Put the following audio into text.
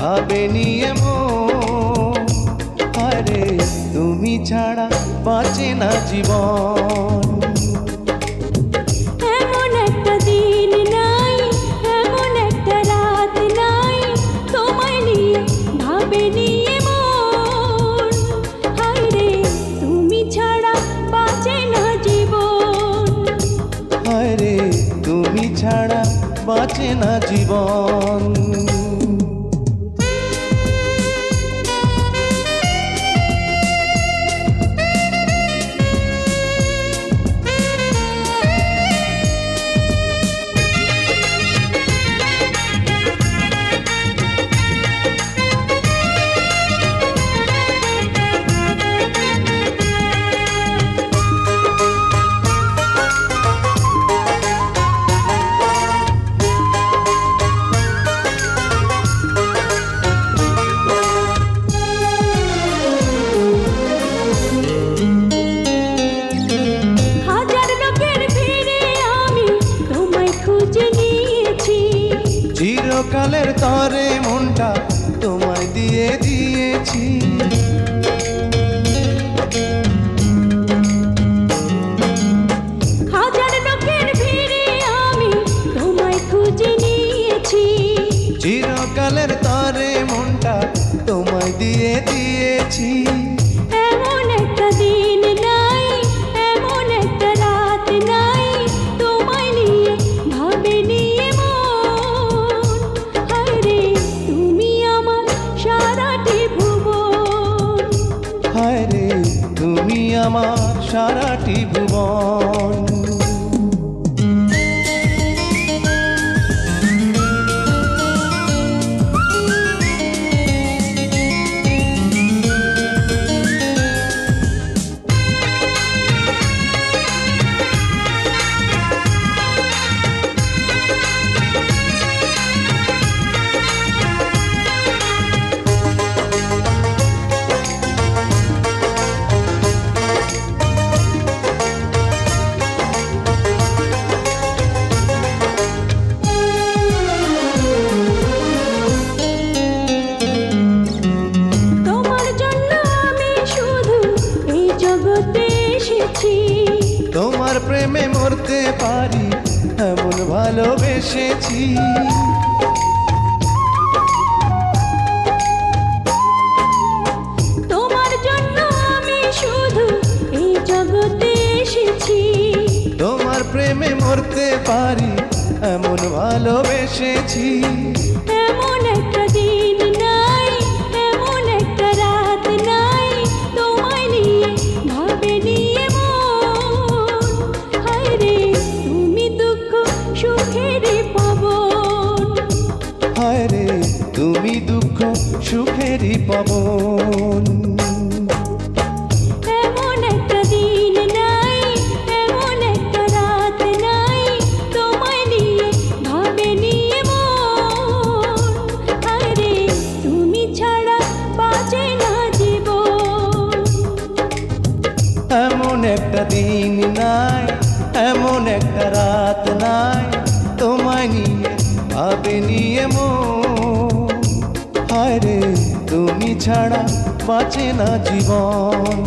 ভাবে নিয়ে মন। আরে তুমি ছাড়া বাঁচে না জীবন। এমন একটা দিন নাই, এমন একটা রাত নাই, তোমায় নিয়ে ভাবে নিয়ে মন। হায়রে তুমি ছাড়া বাঁচে না জীবন। আরে তুমি ছাড়া বাঁচে না জীবন। চিরকালের তরে মনটা তোমায় দিয়ে দিয়েছি। হাজার লোকের ভিড়ে আমি তোমায় খুঁজে নিয়েছি। চিরকালের তরে মনটা তোমায় দিয়ে দিয়েছি। এমন একটা দিন নাই, এমন একটা রাত নাই, তোমায় নিয়ে ভাবে নিয়ে মন। হায়রে তুমি আমার সারাটি ভুবন। হায়রে তুমি আমার সারাটি ভুবন। তোমার প্রেমে মরতে পারি এমন ভালোবেসেছি। তোমার জন্য আমি শুধু এই জগতে এসেছি। তোমার প্রেমে মরতে পারি এমন ভালোবেসেছি। এমন একটা দিন নাই, এমন একটা রাত নাই, তোমায় নিয়ে ভাবে নিয়ে মন। হায়রে তুমি দুঃখ সুখের পাবন। হায়রে তুমি দুঃখ সুখেরই পাবন। এমন একটা দিন নাই, এমন একটা রাত নাই, তোমায় নিয়ে ভাবে নিয়ে মন। হায়রে তুমি ছাড়া বাঁচে না জীবন। এমন একটা দিন নাই, এমন একটা রাত নাই, তোমায় নিয়ে ভাবে নিয়ে মন। হায়রে তুমি ছাড়া বাঁচে না জীবন।